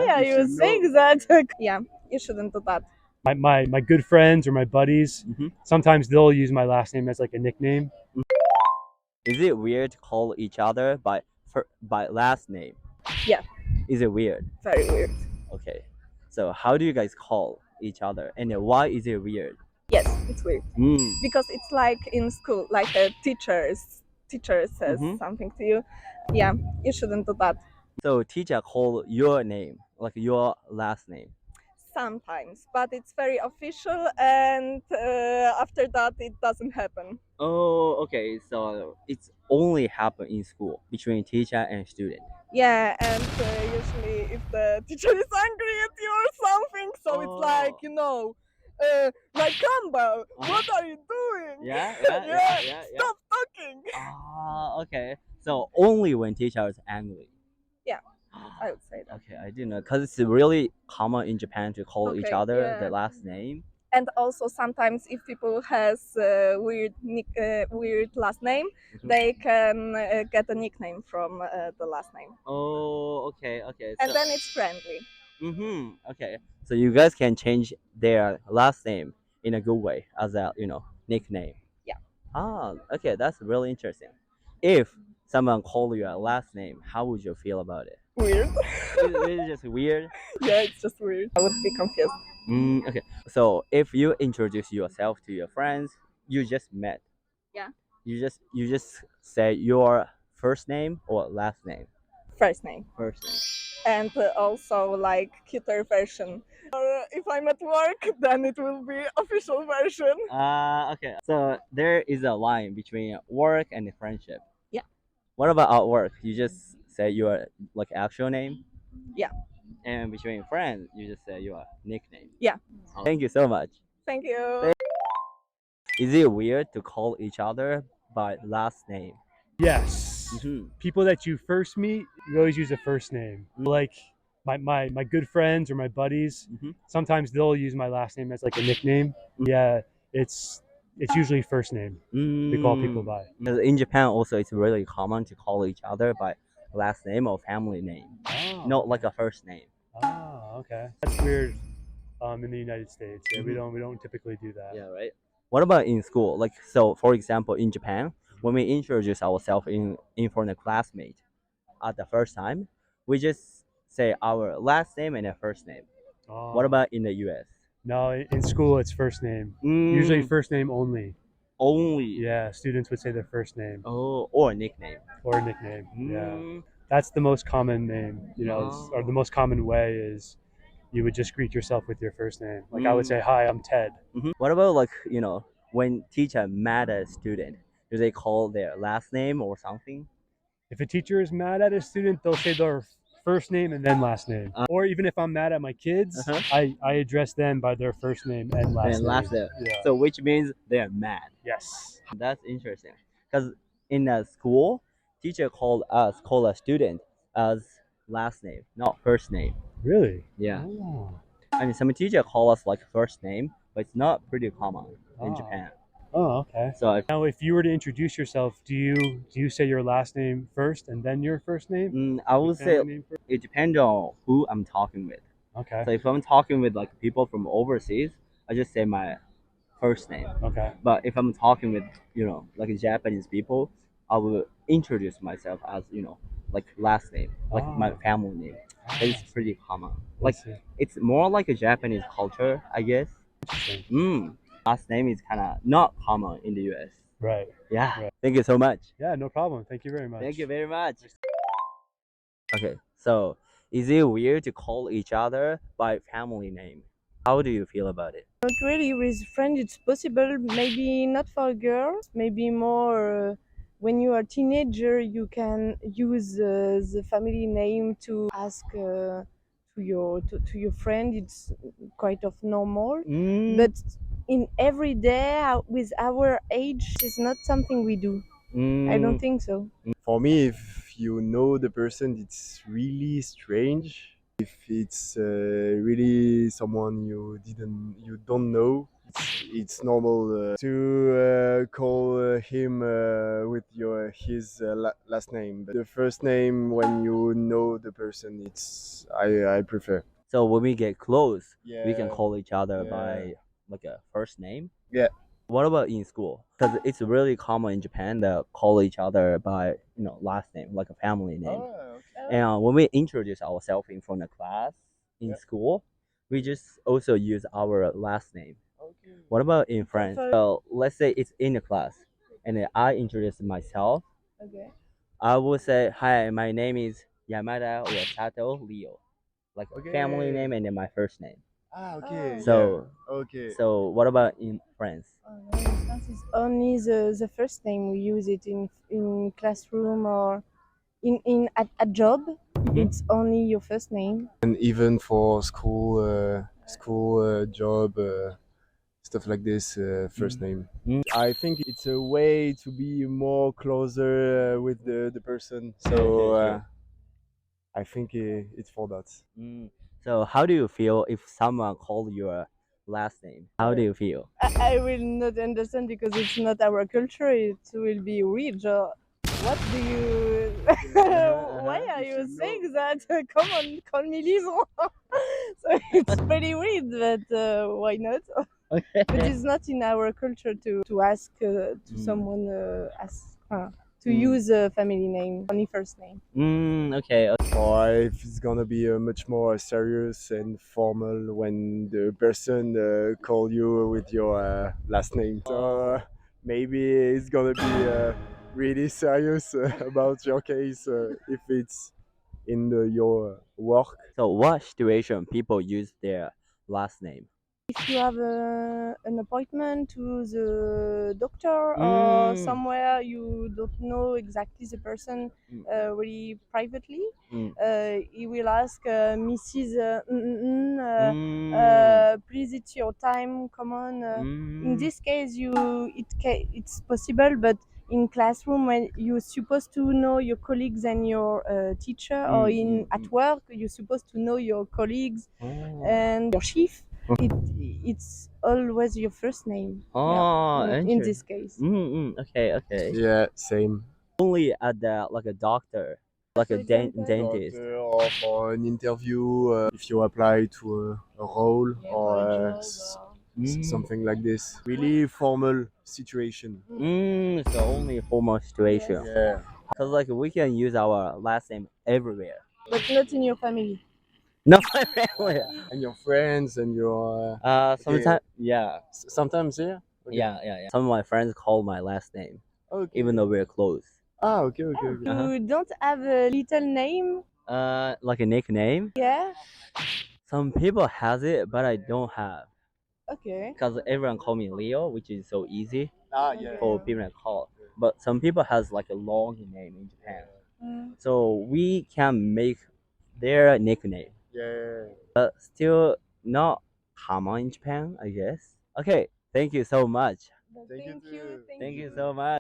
Why are you you should saying know. that? Yeah, you shouldn't do that. My good friends or my buddies, Mhm. sometimes they'll use my last name as like a nickname. Is it weird to call each other by last name? Yeah, Is it weird? very weird. Okay. So how do you guys call each other, and why is it weird? Yes, it's weird Mm. because it's like in school, like a teacher says Mhm. something to you. Yeah, you shouldn't do that. So teacher call your name, like your last name. Sometimes, but it's very official, and after that, it doesn't happen. Oh, okay. So it's only happen in school between teacher and student. Yeah, and usually if the teacher is angry at you or something, so it's like, Oh. like Campbell, what are you doing? Yeah. Stop talking. Ah, okay. So only when teacher is angry. Yeah, I would say that. Okay, I didn't know because it's really common in Japan to call each Okay, other the yeah. last name. And also sometimes if people has weird last name, Mhm. they can get a nickname from the last name, Oh, okay. and So, then it's friendly. okay. So you guys can change their last name in a good way as a nickname. Yeah, Ah, okay, that's really interesting. If someone call you a last name, how would you feel about it? weird. It's just weird. Yeah, it's just weird. I would be confused. Okay. So if you introduce yourself to your friends you just met, Yeah, you just say your first name or last name. first name. First name. And also like cuter version. Or if I'm at work, then it will be official version. Okay. So there is a line between work and friendship. Yeah. What about at work? You just say your like actual name, Yeah. and between friends, you just say your nickname. Yeah. Thank you so much. Thank you. Is it weird to call each other by last name? Yes. People that you first meet, you always use a first name. Like my good friends or my buddies, Mhm. sometimes they'll use my last name as like a nickname. Yeah, it's usually first name we call people by. In Japan, also, it's really common to call each other by last name or family name, Oh, not like a first name. oh, okay. That's weird. In the United States, yeah, Mhm. we don't typically do that. Yeah, right. What about in school? Like, so for example, in Japan, when we introduce ourselves in front of a classmate at the first time, we just say our last name and a first name. What Oh, about in the U.S.? no, in school it's first name. Usually Mm, first name only. only. Yeah, students would say their first name Oh, or nickname. or nickname. Yeah, Mm, that's the most common name. Or the oh. most common way is you would just greet yourself with your first name. Like I would Mm. say, "Hi, I'm Ted." What about like when teacher mad at a student, do they call their last name or something? If a teacher is mad at a student, they'll say their first name and then last name. Or even if I'm mad at my kids, Uh-huh. I address them by their first name and last And name. last name. Yeah. So which means they're mad. Yes. That's interesting. Because in a school, teacher call a student as last name, not first name. Really? Yeah. Oh. I mean, some teacher call us like first name, but it's not pretty common in Oh. Japan. Oh, okay. So Now, if you were to introduce yourself, do you say your last name first and then your first name? I would say Family name first? it depends on who I'm talking with. Okay. So if I'm talking with like people from overseas, I just say my first name. Okay. But if I'm talking with like Japanese people, I will introduce myself as like last name, like my Oh. family name. It's pretty common. I Like see. it's more like a Japanese culture, I guess. Interesting. Last name is kind of not common in the U.S. Right. Yeah. Right. Thank you so much. Yeah, no problem. Thank you very much. Thank you very much. Okay, so is it weird to call each other by family name? How do you feel about it? Not really with friends, it's possible. Maybe not for girls. Maybe more when you are teenager, you can use the family name to ask to your friend. It's quite of normal. But in every day with our age, it's not something we do. I don't think so. For me, if you know the person, it's really strange. If it's really someone you don't know, It's normal to call him with his last name. But the first name, when you know the person, I prefer. So when we get close, we can Yeah. call each other Yeah. by like a first name. Yeah. What about in school? Because it's really common in Japan to call each other by last name, like a family name. Okay. And when we introduce ourselves in front of class in Yeah. school, we just also use our last name. Okay. What about in French? for- Well, let's say it's in the class, and then I introduce myself. Okay. I will say, "Hi, my name is Yamada or Sato Leo," like a family Okay. name and then my first name. Okay. So, yeah. Okay. so what about in France? In France, it's only the first name. We use it in classroom or in at a job. It's only your first name. And even for school job, stuff like this, first name. Mm. I think it's a way to be more closer with the person. So Sure. I think it's for that. Mm. So, how do you feel if someone called your last name? How do you feel? I will not understand because it's not our culture. It will be weird. What do you? Why are you saying that? Come on, call me Lison. So it's pretty weird, but why not? But it's not in our culture to ask to someone to use a family name, only first name. Okay. Or if it's gonna be much more serious and formal when the person call you with your last name. So maybe it's gonna be really serious about your case if it's in your work. So, what situation people use their last name? If you have an appointment to the doctor or somewhere you don't know exactly the person really privately, he will ask Mrs. Please, it's your time. Come on. In this case, it's possible, but in classroom when you're supposed to know your colleagues and your teacher, or at work you're supposed to know your colleagues and your chief. It's always your first name. Oh, In this case. Okay, okay. Yeah, same. Only at the like a doctor, like a dentist. Doctor or for an interview, if you apply to a role or something like this. Really formal situation. So only a formal situation. Yeah. Cause like we can use our last name everywhere. But not in your family. Not really. And your friends and your Sometimes yeah, sometimes yeah. Okay. yeah. Some of my friends call my last name, Okay. even though we're close. Okay. You don't have a little name? Like a nickname. Yeah. Some people has it, but I don't have. Okay. Cause everyone call me Leo, which is so easy Yeah. for people to call. But some people has like a long name in Japan, so we can make their nickname. Yeah. But still not common in Japan, I guess. Okay, thank you so much. Thank you too. Thank you so much.